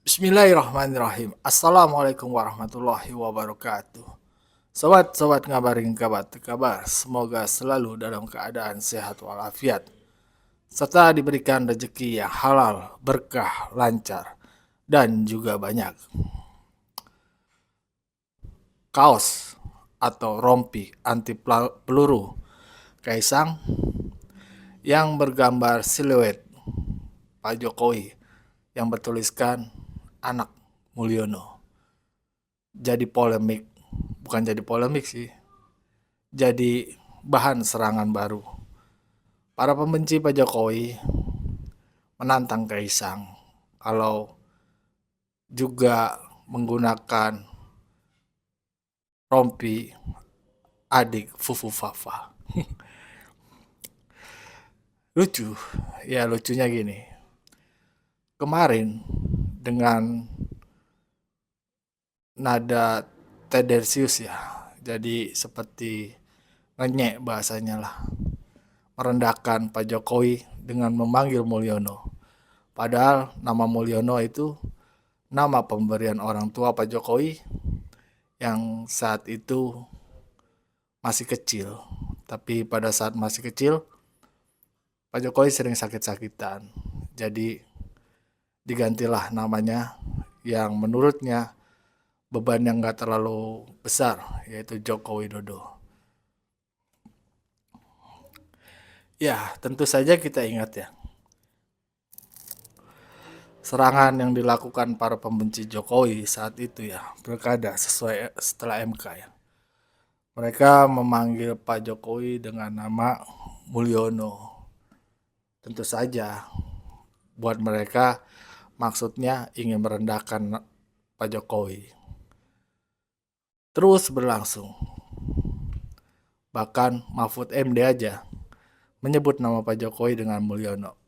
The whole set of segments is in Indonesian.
Bismillahirrahmanirrahim. Assalamualaikum warahmatullahi wabarakatuh. Sobat-sobat ngabarin kabar, semoga selalu dalam keadaan sehat walafiat, serta diberikan rezeki yang halal, berkah, lancar, dan juga banyak. Kaos atau rompi anti peluru Kaisang yang bergambar siluet Pak Jokowi yang bertuliskan anak Mulyono. Jadi polemik, bukan jadi polemik sih, jadi bahan serangan baru. Para pembenci Pak Jokowi menantang Kaisang kalau juga menggunakan rompi adik Fufu Fafa. Lucu, ya lucunya gini. Kemarin dengan nada tendensius ya, jadi seperti ngenyek bahasanya lah, merendahkan Pak Jokowi dengan memanggil Mulyono. Padahal nama Mulyono itu nama pemberian orang tua Pak Jokowi yang saat itu masih kecil. Tapi pada saat masih kecil, Pak Jokowi sering sakit-sakitan. Jadi digantilah namanya yang menurutnya beban yang gak terlalu besar, yaitu Joko Widodo. Ya, tentu saja kita ingat ya, serangan yang dilakukan para pembenci Jokowi saat itu ya, pilkada sesuai setelah MK ya. Mereka memanggil Pak Jokowi dengan nama Mulyono. Tentu saja buat mereka maksudnya ingin merendahkan Pak Jokowi. Terus berlangsung. Bahkan Mahfud MD aja menyebut nama Pak Jokowi dengan Mulyono.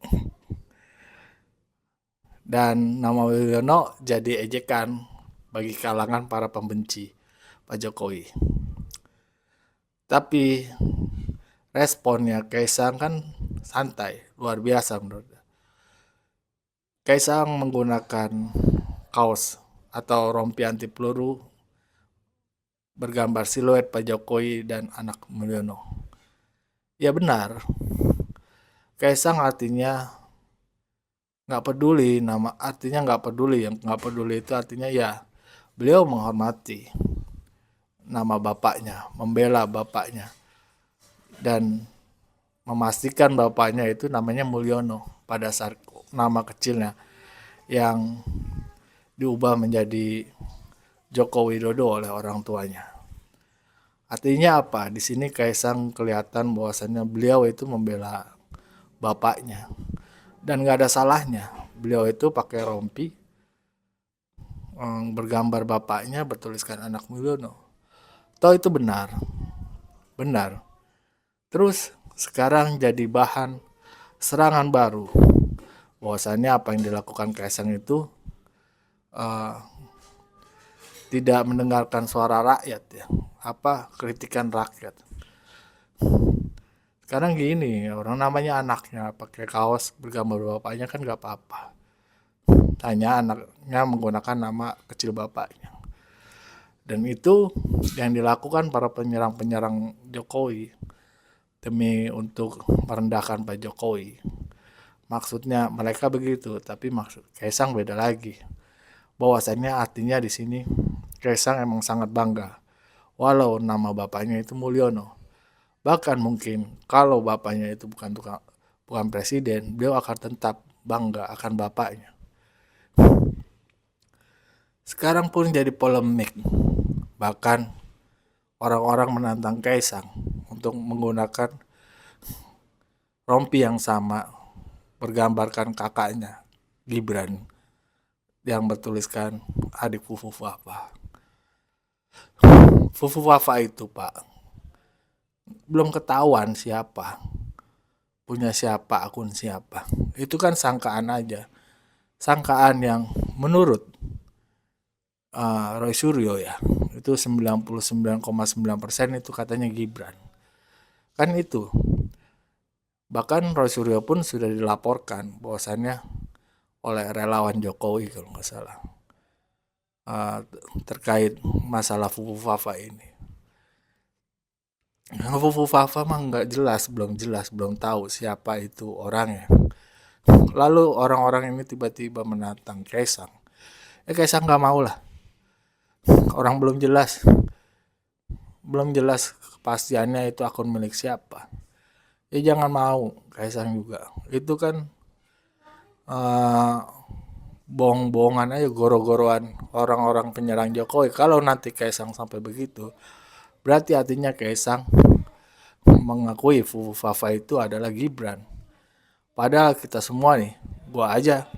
Dan nama Mulyono jadi ejekan bagi kalangan para pembenci Pak Jokowi. Tapi responnya Kaisang kan santai, luar biasa menurut. Kaisang menggunakan kaos atau rompi anti peluru bergambar siluet Pak Jokowi dan anak Mulyono. Ya benar, Kaisang artinya nggak peduli, nama artinya nggak peduli, yang nggak peduli itu artinya ya beliau menghormati nama bapaknya, membela bapaknya, dan memastikan bapaknya itu namanya Mulyono pada saat nama kecilnya yang diubah menjadi Joko Widodo oleh orang tuanya. Artinya apa? Di sini Kaisang kelihatan bahwasannya beliau itu membela bapaknya. Dan nggak ada salahnya. Beliau itu pakai rompi bergambar bapaknya bertuliskan anak Mulyono. Toh itu benar. Benar. Terus sekarang jadi bahan serangan baru. Bahwasannya apa yang dilakukan Kaisang itu uh, tidak mendengarkan suara rakyat ya. Apa kritikan rakyat. Sekarang gini, orang namanya anaknya pakai kaos bergambar bapaknya kan gak apa-apa. Hanya anaknya menggunakan nama kecil bapaknya. Dan itu yang dilakukan para penyerang-penyerang Jokowi demi untuk merendahkan Pak Jokowi. Maksudnya mereka begitu, tapi maksud Kaisang beda lagi. Bahwasannya artinya di sini Kaisang emang sangat bangga. Walau nama bapaknya itu Mulyono. Bahkan mungkin kalau bapaknya itu bukan presiden, beliau akan tetap bangga akan bapaknya. Sekarang pun jadi polemik. Bahkan orang-orang menantang Kaisang untuk menggunakan rompi yang sama bergambarkan kakaknya Gibran yang bertuliskan adik Fufu Fafa. Fufu Fafa itu Pak belum ketahuan siapa, punya siapa, akun siapa. Itu kan sangkaan aja. Sangkaan yang menurut Roy Suryo ya, itu 99,9% itu katanya Gibran. Kan itu. Bahkan Roy Suryo pun sudah dilaporkan bahwasannya oleh relawan Jokowi kalau nggak salah, uh, terkait masalah Fufu Fafa ini. Fufu Fafa mah nggak jelas, belum tahu siapa itu orangnya. Lalu orang-orang ini tiba-tiba menantang Kaisang. Kaisang nggak mau lah. Orang belum jelas kepastiannya itu akun milik siapa. Jangan mau Kaisang juga. Itu kan uh, bohong-bohongan aja, goro-goroan orang-orang penyerang Jokowi. Kalau nanti Kaisang sampai begitu, berarti artinya Kaisang mengakui Fufu Fafa itu adalah Gibran. Padahal kita semua nih, gua aja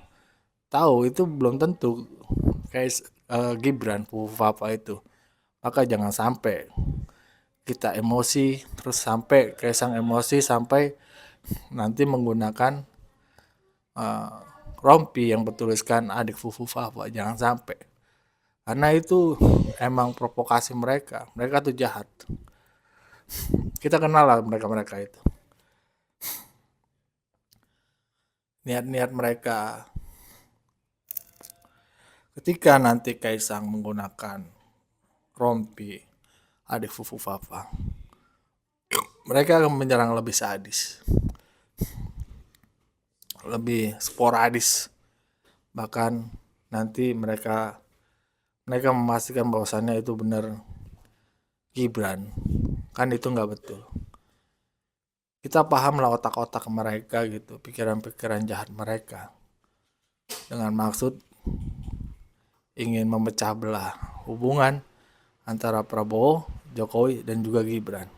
tahu itu belum tentu kayak Gibran Fufu Fafa itu. Maka jangan sampai kita emosi terus sampai Kaisang emosi sampai nanti menggunakan uh, rompi yang bertuliskan adik Fufu Fafa. Jangan sampai. Karena itu emang provokasi mereka. Mereka tuh jahat. Kita kenal lah mereka-mereka itu. Niat-niat mereka. Ketika nanti Kaisang menggunakan rompi adik Fufu Fafa, mereka akan menyerang lebih sadis, lebih sporadis. Bahkan nanti mereka memastikan bahwasannya itu benar Gibran. Kan itu nggak betul. Kita paham lah otak-otak mereka gitu, pikiran-pikiran jahat mereka. Dengan maksud ingin memecah belah hubungan antara Prabowo, Jokowi, dan juga Gibran.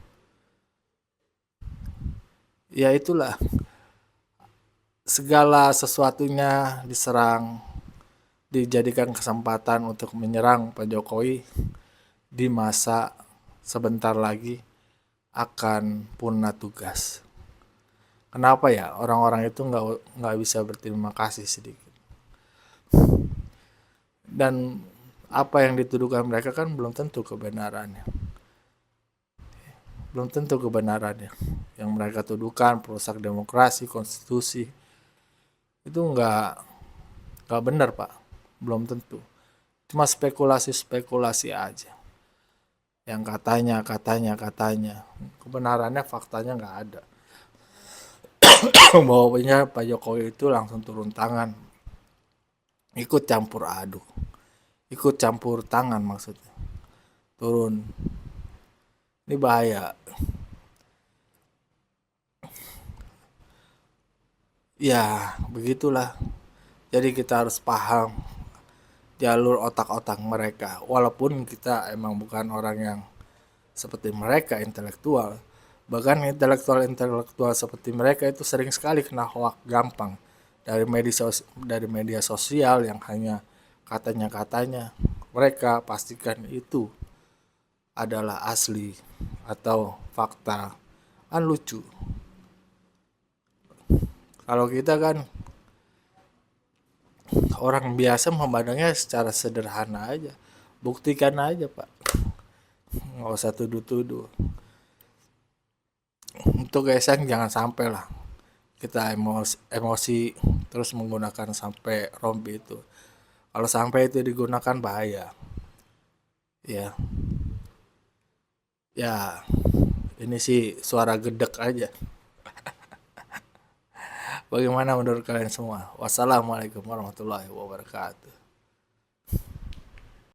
Ya itulah, segala sesuatunya diserang, dijadikan kesempatan untuk menyerang Pak Jokowi di masa sebentar lagi akan punah tugas. Kenapa ya orang-orang itu nggak bisa berterima kasih sedikit? Dan apa yang dituduhkan mereka kan belum tentu kebenarannya. Yang mereka tuduhkan perusak demokrasi, konstitusi, itu nggak benar Pak. Belum tentu. Cuma spekulasi aja. Yang katanya. Kebenarannya, faktanya nggak ada. Bahwanya Pak Jokowi itu langsung turun tangan. Ikut campur aduk. Ikut campur tangan maksudnya. Turun. Ini bahaya. Ya, begitulah. Jadi kita harus paham jalur otak-otak mereka. Walaupun kita emang bukan orang yang seperti mereka intelektual. Bahkan intelektual seperti mereka itu sering sekali kena hoak gampang dari media sosial yang hanya katanya. Mereka pastikan itu adalah asli atau fakta. Kan lucu. Kalau kita kan orang biasa memandangnya secara sederhana aja. Buktikan aja Pak. Nggak usah tuduh-tuduh. Untuk Kaisang jangan sampai lah kita emosi terus menggunakan sampai rompi itu. Kalau sampai itu digunakan bahaya. Ya. Ya. Ini sih suara gedek aja. Bagaimana menurut kalian semua? Wassalamualaikum warahmatullahi wabarakatuh.